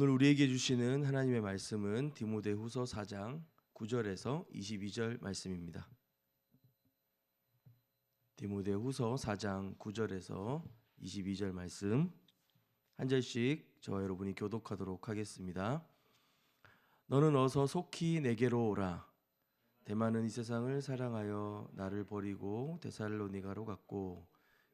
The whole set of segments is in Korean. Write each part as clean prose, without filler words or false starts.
오늘 우리에게 주시는 하나님의 말씀은 디모데후서 4장 9절에서 22절 말씀입니다. 디모데후서 4장 9절에서 22절 말씀 한 절씩 저와 여러분이 교독하도록 하겠습니다. 너는 어서 속히 내게로 오라. 대만은 이 세상을 사랑하여 나를 버리고 데살로니가로 갔고,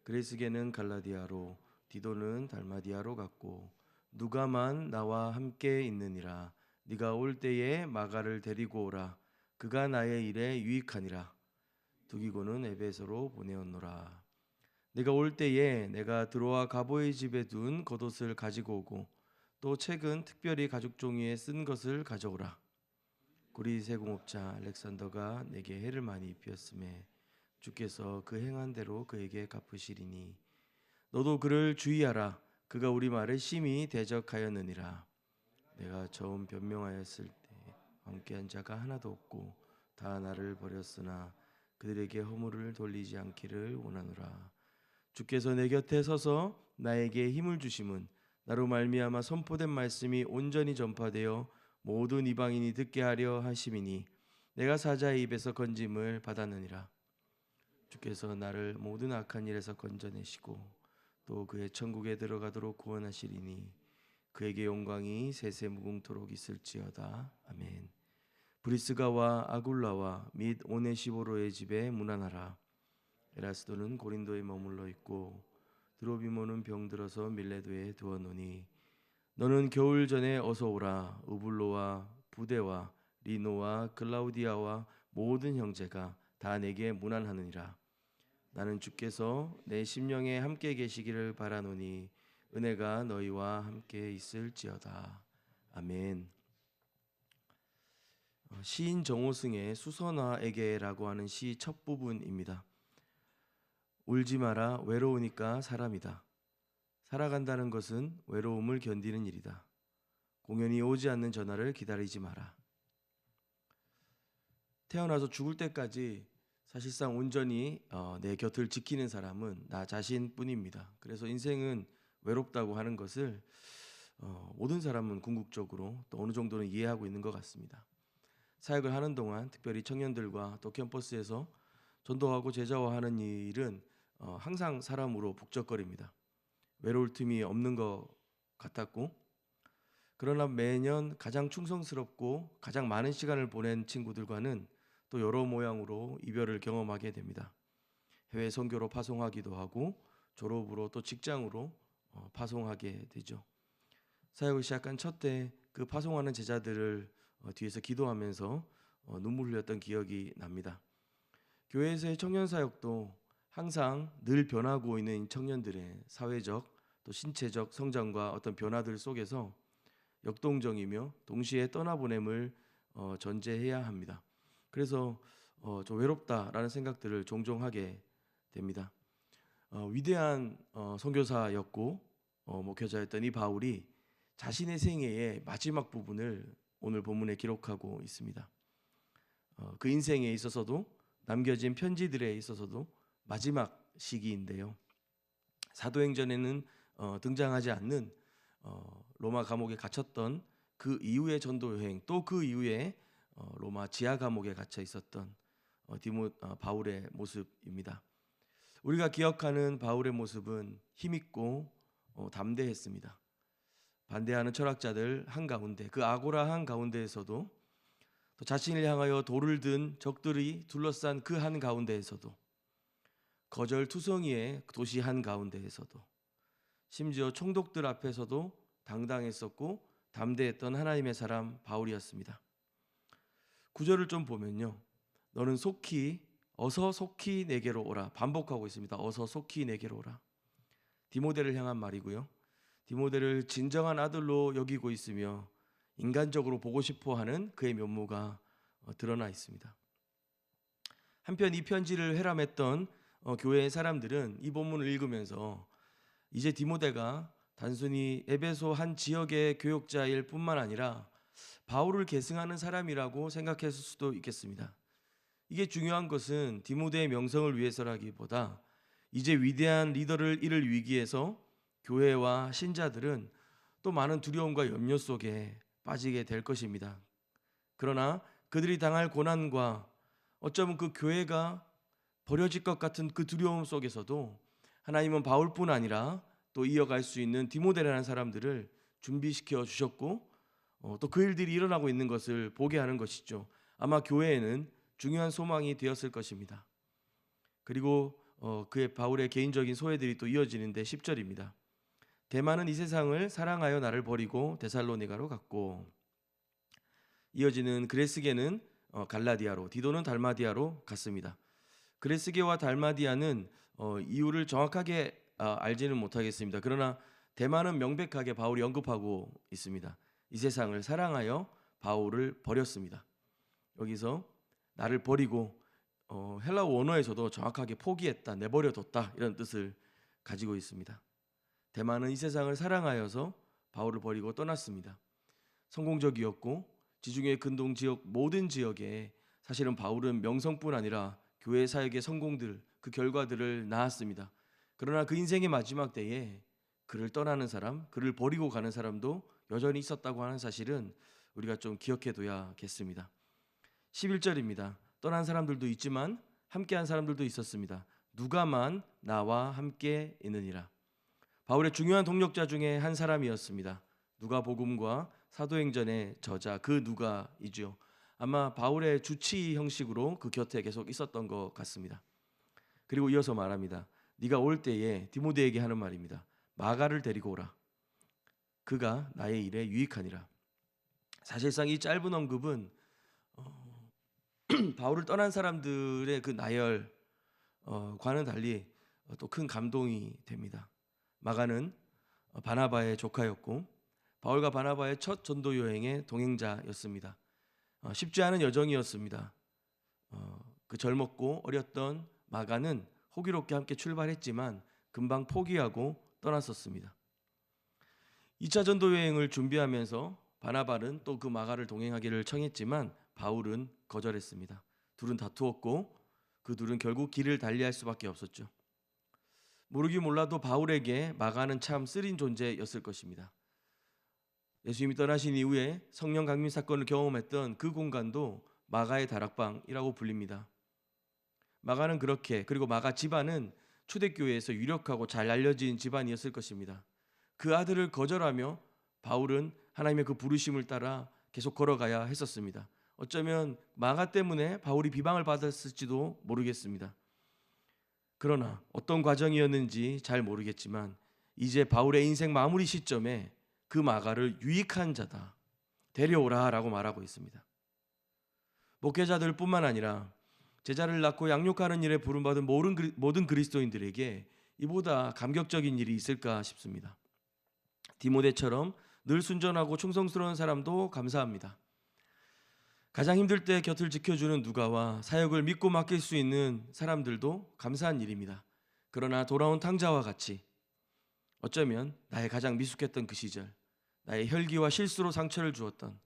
그레스게는 갈라디아로, 디도는 달마디아로 갔고, 누가만 나와 함께 있느니라. 네가 올 때에 마가를 데리고 오라. 그가 나의 일에 유익하니라. 두기고는 에베소로 보내었노라. 네가 올 때에 내가 드로아 가보의 집에 둔 겉옷을 가지고 오고, 또 책은 특별히 가죽 종이에 쓴 것을 가져오라. 구리 세공업자 알렉산더가 내게 해를 많이 입혔음에 주께서 그 행한 대로 그에게 갚으시리니, 너도 그를 주의하라. 그가 우리 말을 심히 대적하였느니라. 내가 처음 변명하였을 때 함께한 자가 하나도 없고 다 나를 버렸으나 그들에게 허물을 돌리지 않기를 원하노라. 주께서 내 곁에 서서 나에게 힘을 주심은 나로 말미암아 선포된 말씀이 온전히 전파되어 모든 이방인이 듣게 하려 하심이니, 내가 사자의 입에서 건짐을 받았느니라. 주께서 나를 모든 악한 일에서 건져내시고 또 그의 천국에 들어가도록 구원하시리니, 그에게 영광이 세세 무궁토록 있을지어다. 아멘. 브리스가와 아굴라와 및 오네시보로의 집에 문안하라. 에라스도는 고린도에 머물러 있고 드로비모는 병들어서 밀레도에 두었노니, 너는 겨울 전에 어서 오라. 우블로와 부데와 리노와 글라우디아와 모든 형제가 다 내게 문안하느니라. 나는 주께서 내 심령에 함께 계시기를 바라노니 은혜가 너희와 함께 있을지어다. 아멘. 시인 정호승의 수선화에게라고 하는 시 첫 부분입니다. 울지 마라. 외로우니까 사람이다. 살아간다는 것은 외로움을 견디는 일이다. 공연히 오지 않는 전화를 기다리지 마라. 태어나서 죽을 때까지 사실상 온전히 내 곁을 지키는 사람은 나 자신뿐입니다. 그래서 인생은 외롭다고 하는 것을 모든 사람은 궁극적으로 또 어느 정도는 이해하고 있는 것 같습니다. 사역을 하는 동안 특별히 청년들과 또 캠퍼스에서 전도하고 제자화하는 일은 항상 사람으로 북적거립니다. 외로울 틈이 없는 것 같았고, 그러나 매년 가장 충성스럽고 가장 많은 시간을 보낸 친구들과는 또 여러 모양으로 이별을 경험하게 됩니다. 해외 선교로 파송하기도 하고 졸업으로 또 직장으로 파송하게 되죠. 사역을 시작한 첫 때 그 파송하는 제자들을 뒤에서 기도하면서 눈물 흘렸던 기억이 납니다. 교회에서의 청년 사역도 항상 늘 변하고 있는 청년들의 사회적 또 신체적 성장과 어떤 변화들 속에서 역동적이며 동시에 떠나보냄을 전제해야 합니다. 그래서 좀 외롭다라는 생각들을 종종 하게 됩니다. 위대한 선교사였고 목회자였던 이 바울이 자신의 생애의 마지막 부분을 오늘 본문에 기록하고 있습니다. 그 인생에 있어서도 남겨진 편지들에 있어서도 마지막 시기인데요. 사도행전에는 등장하지 않는 로마 감옥에 갇혔던 그 이후의 전도 여행, 또 그 이후에 로마 지하 감옥에 갇혀 있었던 바울의 모습입니다. 우리가 기억하는 바울의 모습은 힘있고 담대했습니다. 반대하는 철학자들 한가운데, 그 아고라 한가운데에서도, 또 자신을 향하여 돌을 든 적들이 둘러싼 그 한가운데에서도, 거절투성이의 도시 한가운데에서도, 심지어 총독들 앞에서도 당당했었고 담대했던 하나님의 사람 바울이었습니다. 구절을 좀 보면요, 너는 어서 속히 내게로 오라. 반복하고 있습니다. 어서 속히 내게로 오라. 디모데를 향한 말이고요. 디모데를 진정한 아들로 여기고 있으며 인간적으로 보고 싶어하는 그의 면모가 드러나 있습니다. 한편 이 편지를 회람했던 교회의 사람들은 이 본문을 읽으면서 이제 디모데가 단순히 에베소 한 지역의 교역자일 뿐만 아니라 바울을 계승하는 사람이라고 생각했을 수도 있겠습니다. 이게 중요한 것은 디모데의 명성을 위해서라기보다 이제 위대한 리더를 잃을 위기에서 교회와 신자들은 또 많은 두려움과 염려 속에 빠지게 될 것입니다. 그러나 그들이 당할 고난과 어쩌면 그 교회가 버려질 것 같은 그 두려움 속에서도 하나님은 바울뿐 아니라 또 이어갈 수 있는 디모데라는 사람들을 준비시켜 주셨고 또 그 일들이 일어나고 있는 것을 보게 하는 것이죠. 아마 교회에는 중요한 소망이 되었을 것입니다. 그리고 그의 바울의 개인적인 소회들이 또 이어지는데 10절입니다. 데마는 이 세상을 사랑하여 나를 버리고 데살로니가로 갔고, 이어지는 그레스게는 갈라디아로, 디도는 달마디아로 갔습니다. 그레스게와 달마디아는 이유를 정확하게 알지는 못하겠습니다. 그러나 데마는 명백하게 바울이 언급하고 있습니다. 이 세상을 사랑하여 바울을 버렸습니다. 여기서 나를 버리고 헬라어 원어에서도 정확하게 포기했다, 내버려뒀다 이런 뜻을 가지고 있습니다. 데마는 이 세상을 사랑하여서 바울을 버리고 떠났습니다. 성공적이었고 지중해 근동 지역 모든 지역에 사실은 바울은 명성뿐 아니라 교회 사역의 성공들, 그 결과들을 낳았습니다. 그러나 그 인생의 마지막 때에 그를 떠나는 사람, 그를 버리고 가는 사람도 여전히 있었다고 하는 사실은 우리가 좀 기억해둬야겠습니다. 11절입니다. 떠난 사람들도 있지만 함께한 사람들도 있었습니다. 누가만 나와 함께 있느니라. 바울의 중요한 동력자 중에 한 사람이었습니다. 누가복음과 사도행전의 저자 그 누가이죠. 아마 바울의 주치 형식으로 그 곁에 계속 있었던 것 같습니다. 그리고 이어서 말합니다. 네가 올 때에 디모데에게 하는 말입니다. 마가를 데리고 오라. 그가 나의 일에 유익하니라. 사실상 이 짧은 언급은 바울을 떠난 사람들의 그 나열과는 달리 또 큰 감동이 됩니다. 마가는 바나바의 조카였고 바울과 바나바의 첫 전도 여행의 동행자였습니다. 쉽지 않은 여정이었습니다. 그 젊었고 어렸던 마가는 호기롭게 함께 출발했지만 금방 포기하고 떠났었습니다. 2차 전도 여행을 준비하면서 바나바는 또 그 마가를 동행하기를 청했지만 바울은 거절했습니다. 둘은 다투었고 그 둘은 결국 길을 달리할 수밖에 없었죠. 모르긴 몰라도 바울에게 마가는 참 쓰린 존재였을 것입니다. 예수님이 떠나신 이후에 성령 강림 사건을 경험했던 그 공간도 마가의 다락방이라고 불립니다. 마가는 그렇게, 그리고 마가 집안은 초대교회에서 유력하고 잘 알려진 집안이었을 것입니다. 그 아들을 거절하며 바울은 하나님의 그 부르심을 따라 계속 걸어가야 했었습니다. 어쩌면 마가 때문에 바울이 비방을 받았을지도 모르겠습니다. 그러나 어떤 과정이었는지 잘 모르겠지만 이제 바울의 인생 마무리 시점에 그 마가를 유익한 자다, 데려오라 라고 말하고 있습니다. 목회자들뿐만 아니라 제자를 낳고 양육하는 일에 부름받은 모든 그리스도인들에게 이보다 감격적인 일이 있을까 싶습니다. 디모데처럼 늘 순전하고 충성스러운 사람도 감사합니다. 가장 힘들 때 곁을 지켜주는 누가와 사역을 믿고 맡길 수 있는 사람들도 감사한 일입니다. 그러나 돌아온 탕자와 같이 어쩌면 나의 가장 미숙했던 그 시절, 나의 혈기와 실수로 상처를 주었던,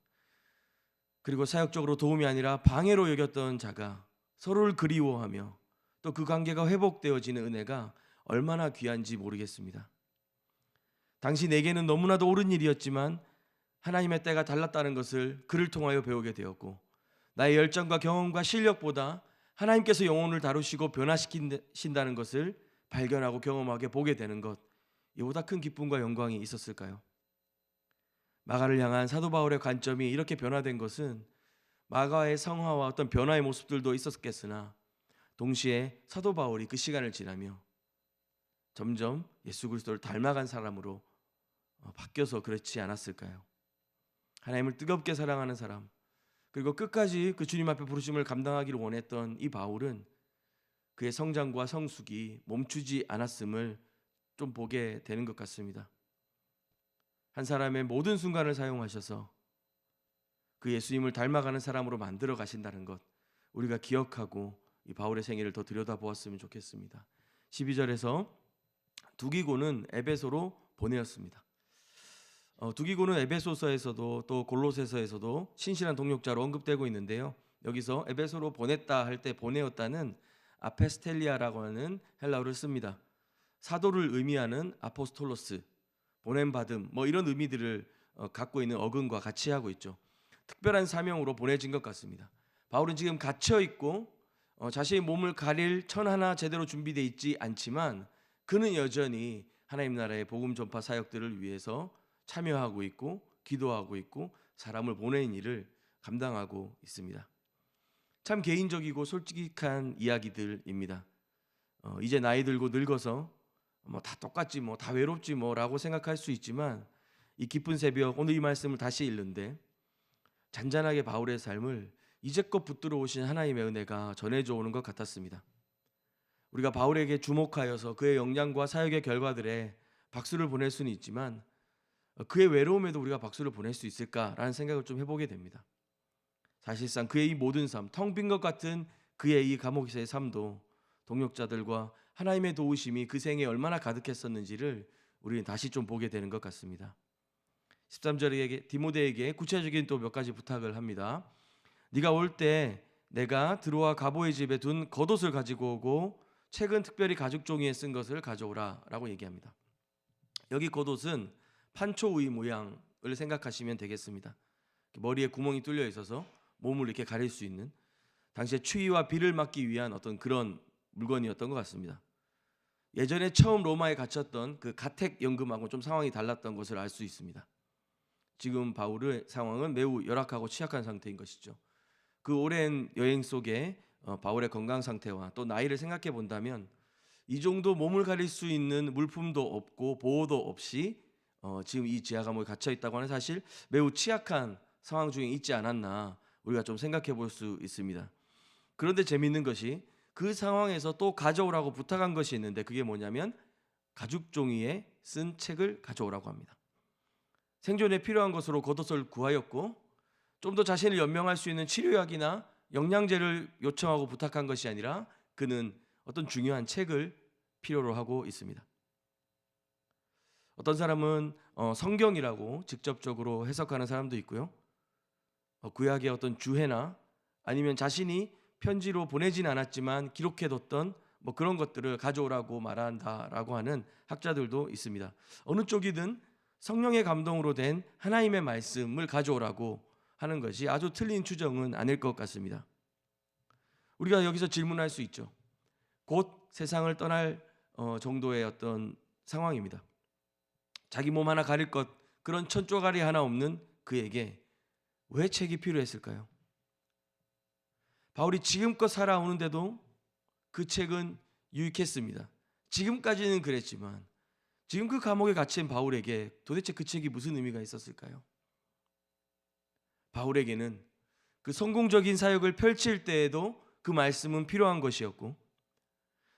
그리고 사역적으로 도움이 아니라 방해로 여겼던 자가 서로를 그리워하며 또 그 관계가 회복되어지는 은혜가 얼마나 귀한지 모르겠습니다. 당시 내게는 너무나도 옳은 일이었지만 하나님의 때가 달랐다는 것을 그를 통하여 배우게 되었고, 나의 열정과 경험과 실력보다 하나님께서 영혼을 다루시고 변화시킨다는 것을 발견하고 경험하게 보게 되는 것, 이보다 큰 기쁨과 영광이 있었을까요? 마가를 향한 사도 바울의 관점이 이렇게 변화된 것은 마가의 성화와 어떤 변화의 모습들도 있었겠으나 동시에 사도 바울이 그 시간을 지나며 점점 예수 그리스도를 닮아간 사람으로 바뀌어서 그렇지 않았을까요? 하나님을 뜨겁게 사랑하는 사람, 그리고 끝까지 그 주님 앞에 부르심을 감당하기를 원했던 이 바울은 그의 성장과 성숙이 멈추지 않았음을 좀 보게 되는 것 같습니다. 한 사람의 모든 순간을 사용하셔서 그 예수님을 닮아가는 사람으로 만들어 가신다는 것, 우리가 기억하고 이 바울의 생애를 더 들여다보았으면 좋겠습니다. 12절에서 두기고는 에베소로 보내었습니다. 두기고는 에베소서에서도 또 골로새서에서도 신실한 동역자로 언급되고 있는데요. 여기서 에베소로 보냈다 할 때 보내었다는 아페스텔리아라고 하는 헬라어를 씁니다. 사도를 의미하는 아포스톨로스, 보냄받음 뭐 이런 의미들을 갖고 있는 어근과 같이 하고 있죠. 특별한 사명으로 보내진 것 같습니다. 바울은 지금 갇혀 있고 자신의 몸을 가릴 천 하나 제대로 준비되어 있지 않지만 그는 여전히 하나님 나라의 복음 전파 사역들을 위해서 참여하고 있고 기도하고 있고 사람을 보내는 일을 감당하고 있습니다. 참 개인적이고 솔직한 이야기들입니다. 이제 나이 들고 늙어서 뭐 다 똑같지 뭐 다 외롭지 뭐라고 생각할 수 있지만 이 기쁜 새벽 오늘 이 말씀을 다시 읽는데 잔잔하게 바울의 삶을 이제껏 붙들어 오신 하나님의 은혜가 전해져 오는 것 같았습니다. 우리가 바울에게 주목하여서 그의 역량과 사역의 결과들에 박수를 보낼 수는 있지만 그의 외로움에도 우리가 박수를 보낼 수 있을까라는 생각을 좀 해보게 됩니다. 사실상 그의 이 모든 삶, 텅 빈 것 같은 그의 이 감옥에서의 삶도 동역자들과 하나님의 도우심이 그 생에 얼마나 가득했었는지를 우리는 다시 좀 보게 되는 것 같습니다. 13절에 디모데에게 구체적인 또 몇 가지 부탁을 합니다. 네가 올 때 내가 드로아 가보의 집에 둔 겉옷을 가지고 오고 책은 특별히 가죽 종이에 쓴 것을 가져오라 라고 얘기합니다. 여기 겉옷은 판초의 모양을 생각하시면 되겠습니다. 머리에 구멍이 뚫려 있어서 몸을 이렇게 가릴 수 있는 당시에 추위와 비를 막기 위한 어떤 그런 물건이었던 것 같습니다. 예전에 처음 로마에 갇혔던 그 가택 연금하고 좀 상황이 달랐던 것을 알 수 있습니다. 지금 바울의 상황은 매우 열악하고 취약한 상태인 것이죠. 그 오랜 여행 속에 바울의 건강 상태와 또 나이를 생각해 본다면 이 정도 몸을 가릴 수 있는 물품도 없고 보호도 없이 지금 이 지하 감옥에 갇혀 있다고 하는 사실 매우 취약한 상황 중에 있지 않았나 우리가 좀 생각해 볼 수 있습니다. 그런데 재미있는 것이 그 상황에서 또 가져오라고 부탁한 것이 있는데 그게 뭐냐면 가죽 종이에 쓴 책을 가져오라고 합니다. 생존에 필요한 것으로 겉옷을 구하였고 좀 더 자신을 연명할 수 있는 치료약이나 영양제를 요청하고 부탁한 것이 아니라 그는 어떤 중요한 책을 필요로 하고 있습니다. 어떤 사람은 성경이라고 직접적으로 해석하는 사람도 있고요. 구약의 어떤 주해나 아니면 자신이 편지로 보내진 않았지만 기록해뒀던 뭐 그런 것들을 가져오라고 말한다라고 하는 학자들도 있습니다. 어느 쪽이든 성령의 감동으로 된 하나님의 말씀을 가져오라고 하는 것이 아주 틀린 추정은 아닐 것 같습니다. 우리가 여기서 질문할 수 있죠. 곧 세상을 떠날 정도의 어떤 상황입니다. 자기 몸 하나 가릴 것 그런 천조가리 하나 없는 그에게 왜 책이 필요했을까요? 바울이 지금껏 살아오는데도 그 책은 유익했습니다. 지금까지는 그랬지만 지금 그 감옥에 갇힌 바울에게 도대체 그 책이 무슨 의미가 있었을까요? 바울에게는 그 성공적인 사역을 펼칠 때에도 그 말씀은 필요한 것이었고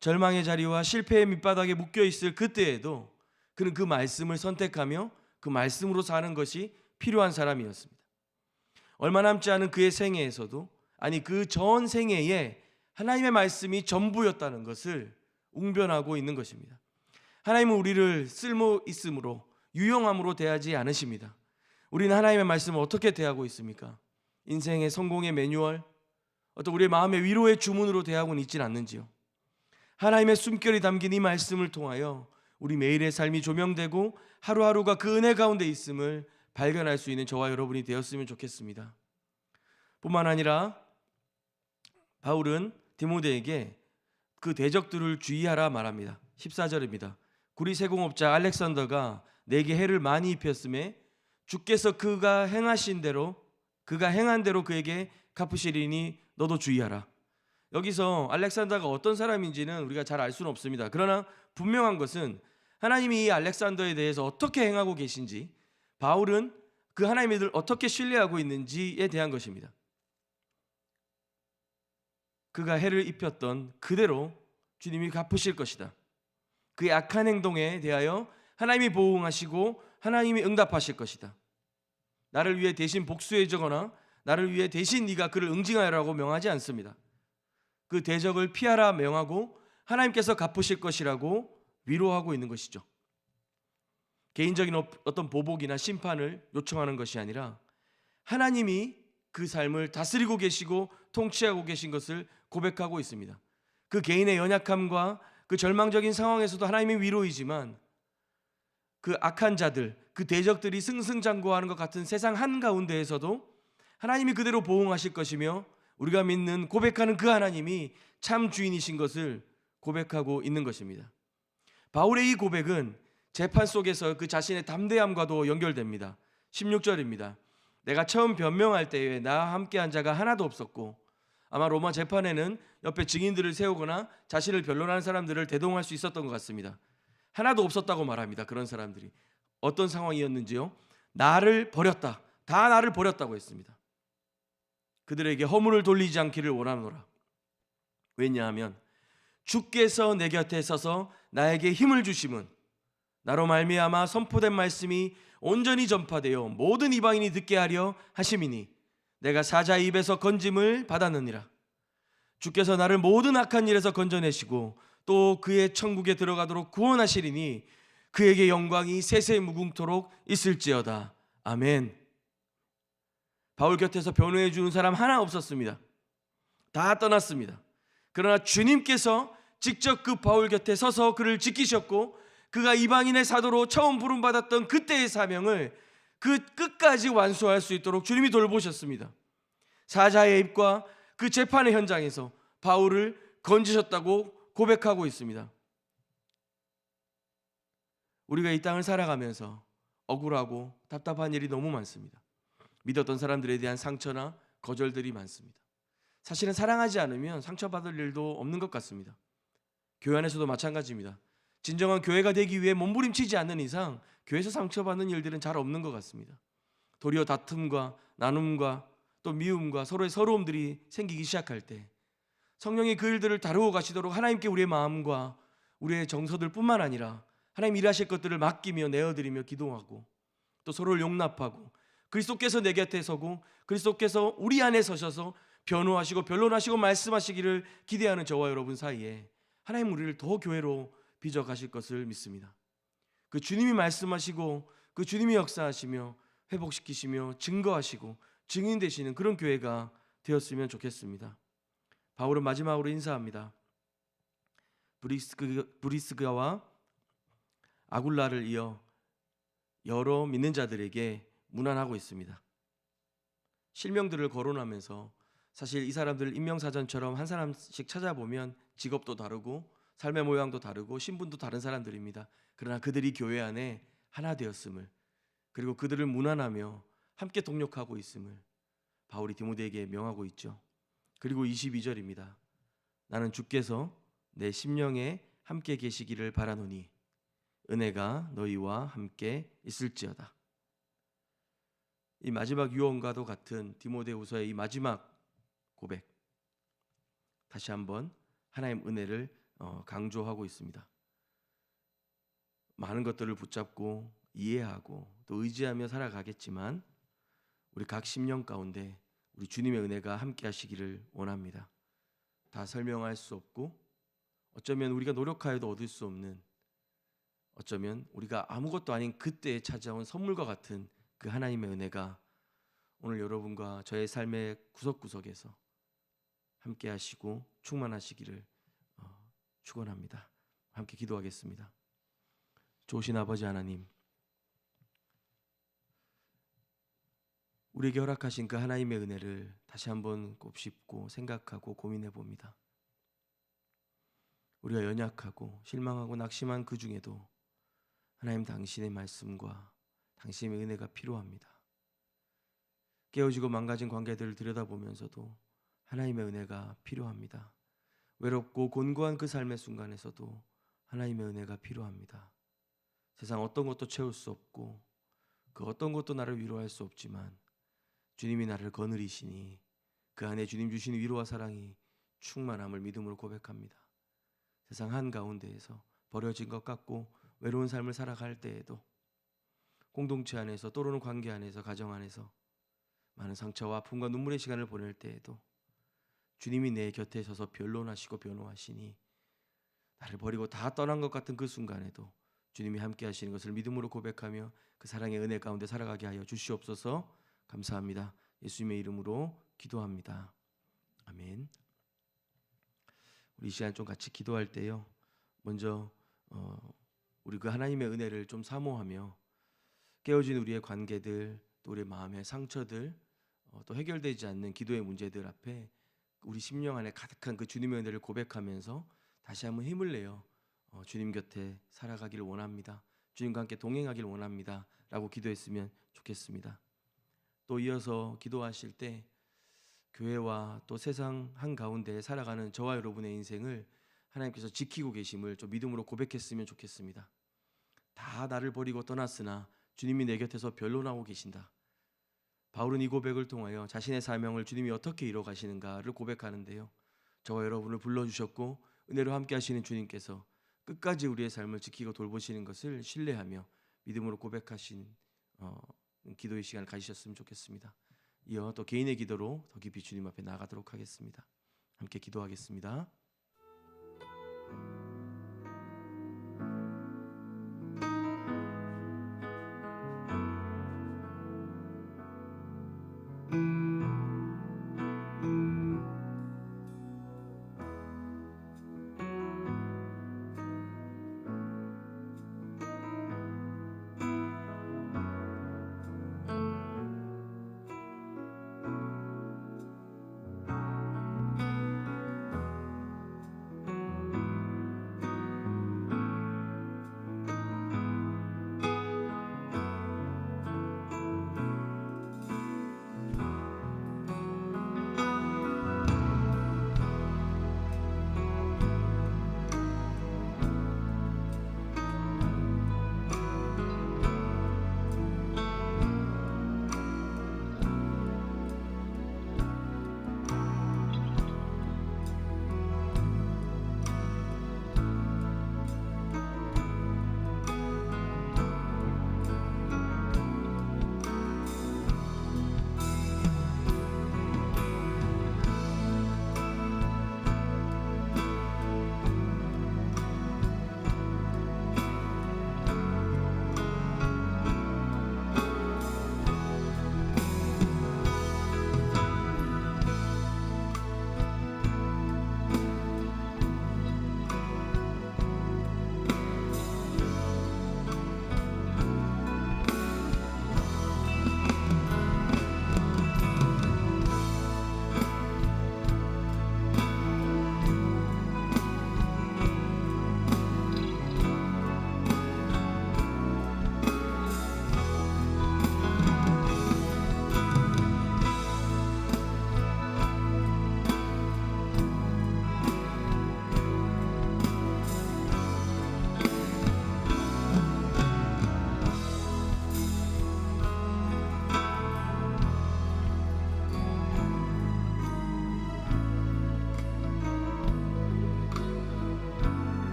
절망의 자리와 실패의 밑바닥에 묶여있을 그때에도 그는 그 말씀을 선택하며 그 말씀으로 사는 것이 필요한 사람이었습니다. 얼마 남지 않은 그의 생애에서도 아니 그 전 생애에 하나님의 말씀이 전부였다는 것을 웅변하고 있는 것입니다. 하나님은 우리를 쓸모 있음으로 유용함으로 대하지 않으십니다. 우리는 하나님의 말씀을 어떻게 대하고 있습니까? 인생의 성공의 매뉴얼, 어떤 우리의 마음의 위로의 주문으로 대하고는 있지는 않는지요. 하나님의 숨결이 담긴 이 말씀을 통하여 우리 매일의 삶이 조명되고 하루하루가 그 은혜 가운데 있음을 발견할 수 있는 저와 여러분이 되었으면 좋겠습니다. 뿐만 아니라 바울은 디모데에게 그 대적들을 주의하라 말합니다. 14절입니다. 구리 세공업자 알렉산더가 내게 해를 많이 입혔음에 주께서 그가 행한 대로 그에게 갚으시리니 너도 주의하라. 여기서 알렉산더가 어떤 사람인지는 우리가 잘 알 수는 없습니다. 그러나 분명한 것은 하나님이 이 알렉산더에 대해서 어떻게 행하고 계신지, 바울은 그 하나님을 어떻게 신뢰하고 있는지에 대한 것입니다. 그가 해를 입혔던 그대로 주님이 갚으실 것이다. 그의 악한 행동에 대하여 하나님이 보응하시고 하나님이 응답하실 것이다. 나를 위해 대신 복수해 주거나 나를 위해 대신 네가 그를 응징하라고 명하지 않습니다. 그 대적을 피하라 명하고 하나님께서 갚으실 것이라고 위로하고 있는 것이죠. 개인적인 어떤 보복이나 심판을 요청하는 것이 아니라 하나님이 그 삶을 다스리고 계시고 통치하고 계신 것을 고백하고 있습니다. 그 개인의 연약함과 그 절망적인 상황에서도 하나님의 위로이지만 그 악한 자들, 그 대적들이 승승장구하는 것 같은 세상 한가운데에서도 하나님이 그대로 보응하실 것이며 우리가 믿는 고백하는 그 하나님이 참 주인이신 것을 고백하고 있는 것입니다. 바울의 이 고백은 재판 속에서 그 자신의 담대함과도 연결됩니다. 16절입니다. 내가 처음 변명할 때에 나와 함께한 자가 하나도 없었고, 아마 로마 재판에는 옆에 증인들을 세우거나 자신을 변론하는 사람들을 대동할 수 있었던 것 같습니다. 하나도 없었다고 말합니다. 그런 사람들이 어떤 상황이었는지요? 나를 버렸다. 다 나를 버렸다고 했습니다. 그들에게 허물을 돌리지 않기를 원하노라. 왜냐하면 주께서 내 곁에 서서 나에게 힘을 주심은 나로 말미암아 선포된 말씀이 온전히 전파되어 모든 이방인이 듣게 하려 하심이니 내가 사자의 입에서 건짐을 받았느니라. 주께서 나를 모든 악한 일에서 건져내시고 또 그의 천국에 들어가도록 구원하시리니 그에게 영광이 세세 무궁토록 있을지어다. 아멘. 바울 곁에서 변호해 주는 사람 하나 없었습니다. 다 떠났습니다. 그러나 주님께서 직접 그 바울 곁에 서서 그를 지키셨고, 그가 이방인의 사도로 처음 부름받았던 그때의 사명을 그 끝까지 완수할 수 있도록 주님이 돌보셨습니다. 사자의 입과 그 재판의 현장에서 바울을 건지셨다고 고백하고 있습니다. 우리가 이 땅을 살아가면서 억울하고 답답한 일이 너무 많습니다. 믿었던 사람들에 대한 상처나 거절들이 많습니다. 사실은 사랑하지 않으면 상처받을 일도 없는 것 같습니다. 교회 안에서도 마찬가지입니다. 진정한 교회가 되기 위해 몸부림치지 않는 이상 교회에서 상처받는 일들은 잘 없는 것 같습니다. 도리어 다툼과 나눔과 또 미움과 서로의 서러움들이 생기기 시작할 때 성령이 그 일들을 다루어 가시도록 하나님께 우리의 마음과 우리의 정서들 뿐만 아니라 하나님 일하실 것들을 맡기며 내어드리며 기도하고 또 서로를 용납하고 그리스도께서 내 곁에 서고 그리스도께서 우리 안에 서셔서 변호하시고 변론하시고 말씀하시기를 기대하는 저와 여러분 사이에 하나님 우리를 더 교회로 빚어가실 것을 믿습니다. 그 주님이 말씀하시고 그 주님이 역사하시며 회복시키시며 증거하시고 증인 되시는 그런 교회가 되었으면 좋겠습니다. 바울은 마지막으로 인사합니다. 브리스가와 아굴라를 이어 여러 믿는 자들에게 문안하고 있습니다. 실명들을 거론하면서 사실 이 사람들 인명사전처럼 한 사람씩 찾아보면 직업도 다르고 삶의 모양도 다르고 신분도 다른 사람들입니다. 그러나 그들이 교회 안에 하나 되었음을, 그리고 그들을 문안하며 함께 동력하고 있음을 바울이 디모데에게 명하고 있죠. 그리고 22절입니다. 나는 주께서 내 심령에 함께 계시기를 바라노니 은혜가 너희와 함께 있을지어다. 이 마지막 유언과도 같은 디모데후서의 이 마지막 고백, 다시 한번 하나님 은혜를 강조하고 있습니다. 많은 것들을 붙잡고 이해하고 또 의지하며 살아가겠지만 우리 각 심령 가운데 우리 주님의 은혜가 함께 하시기를 원합니다. 다 설명할 수 없고 어쩌면 우리가 노력하여도 얻을 수 없는, 어쩌면 우리가 아무것도 아닌 그때에 찾아온 선물과 같은 그 하나님의 은혜가 오늘 여러분과 저의 삶의 구석구석에서 함께 하시고 충만하시기를 축원합니다. 함께 기도하겠습니다. 좋으신 아버지 하나님, 우리에게 허락하신 그 하나님의 은혜를 다시 한번 곱씹고 생각하고 고민해 봅니다. 우리가 연약하고 실망하고 낙심한 그 중에도 하나님 당신의 말씀과 당신의 은혜가 필요합니다. 깨어지고 망가진 관계들을 들여다보면서도 하나님의 은혜가 필요합니다. 외롭고 곤고한 그 삶의 순간에서도 하나님의 은혜가 필요합니다. 세상 어떤 것도 채울 수 없고 그 어떤 것도 나를 위로할 수 없지만 주님이 나를 거느리시니 그 안에 주님 주신 위로와 사랑이 충만함을 믿음으로 고백합니다. 세상 한가운데에서 버려진 것 같고 외로운 삶을 살아갈 때에도 공동체 안에서 또는 관계 안에서 가정 안에서 많은 상처와 아픔과 눈물의 시간을 보낼 때에도 주님이 내 곁에 서서 변론하시고 변호하시니 나를 버리고 다 떠난 것 같은 그 순간에도 주님이 함께 하시는 것을 믿음으로 고백하며 그 사랑의 은혜 가운데 살아가게 하여 주시옵소서. 감사합니다. 예수님의 이름으로 기도합니다. 아멘. 우리 이 시간 좀 같이 기도할 때요, 먼저 우리 그 하나님의 은혜를 좀 사모하며 깨어진 우리의 관계들, 또 우리의 마음의 상처들, 또 해결되지 않는 기도의 문제들 앞에 우리 심령 안에 가득한 그 주님의 은혜를 고백하면서 다시 한번 힘을 내어 주님 곁에 살아가길 원합니다. 주님과 함께 동행하길 원합니다. 라고 기도했으면 좋겠습니다. 또 이어서 기도하실 때 교회와 또 세상 한가운데 살아가는 저와 여러분의 인생을 하나님께서 지키고 계심을 좀 믿음으로 고백했으면 좋겠습니다. 다 나를 버리고 떠났으나 주님이 내 곁에서 변론하고 계신다. 바울은 이 고백을 통하여 자신의 사명을 주님이 어떻게 이뤄 가시는가를 고백하는데요. 저와 여러분을 불러주셨고 은혜로 함께 하시는 주님께서 끝까지 우리의 삶을 지키고 돌보시는 것을 신뢰하며 믿음으로 고백하신 기도의 시간을 가지셨으면 좋겠습니다. 이어 또 개인의 기도로 더 깊이 주님 앞에 나가도록 하겠습니다. 함께 기도하겠습니다.